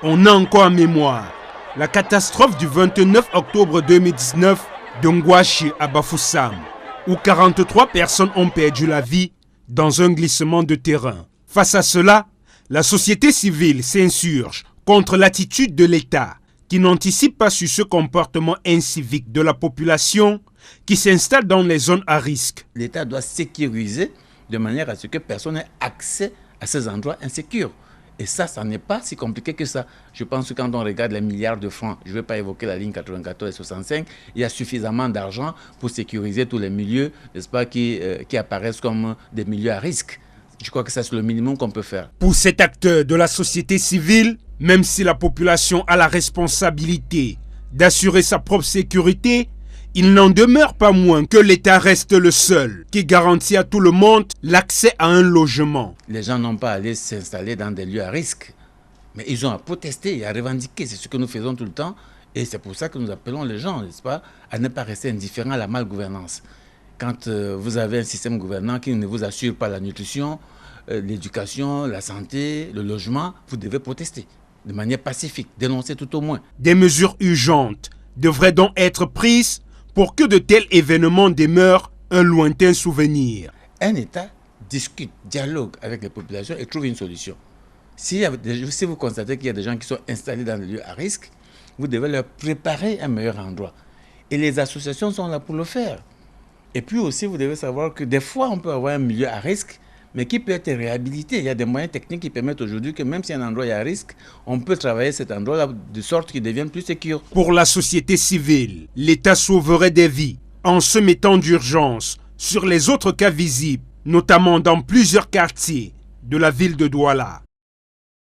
On a encore en mémoire la catastrophe du 29 octobre 2019 de Ngwashi à Bafoussam, où 43 personnes ont perdu la vie dans un glissement de terrain. Face à cela, la société civile s'insurge contre l'attitude de l'État qui n'anticipe pas sur ce comportement incivique de la population qui s'installe dans les zones à risque. L'État doit sécuriser de manière à ce que personne n'ait accès à ces endroits insécures. Et ça n'est pas si compliqué que ça. Je pense que quand on regarde les milliards de francs, je ne vais pas évoquer la ligne 94 et 65, il y a suffisamment d'argent pour sécuriser tous les milieux, n'est-ce pas, qui apparaissent comme des milieux à risque. Je crois que ça, c'est le minimum qu'on peut faire. Pour cet acteur de la société civile, même si la population a la responsabilité d'assurer sa propre sécurité, il n'en demeure pas moins que l'État reste le seul qui garantit à tout le monde l'accès à un logement. Les gens n'ont pas à aller s'installer dans des lieux à risque, mais ils ont à protester et à revendiquer. C'est ce que nous faisons tout le temps et c'est pour ça que nous appelons les gens, n'est-ce pas, à ne pas rester indifférents à la malgouvernance. Quand vous avez un système gouvernant qui ne vous assure pas la nutrition, l'éducation, la santé, le logement, vous devez protester de manière pacifique, dénoncer tout au moins. Des mesures urgentes devraient donc être prises pour que de tels événements demeurent un lointain souvenir. Un État discute, dialogue avec les populations et trouve une solution. Si vous constatez qu'il y a des gens qui sont installés dans des lieux à risque, vous devez leur préparer un meilleur endroit. Et les associations sont là pour le faire. Et puis aussi, vous devez savoir que des fois, on peut avoir un milieu à risque, mais qui peut être réhabilité. Il y a des moyens techniques qui permettent aujourd'hui que même si un endroit est à risque, on peut travailler cet endroit-là de sorte qu'il devienne plus sécure. Pour la société civile, l'État sauverait des vies en se mettant d'urgence sur les autres cas visibles, notamment dans plusieurs quartiers de la ville de Douala.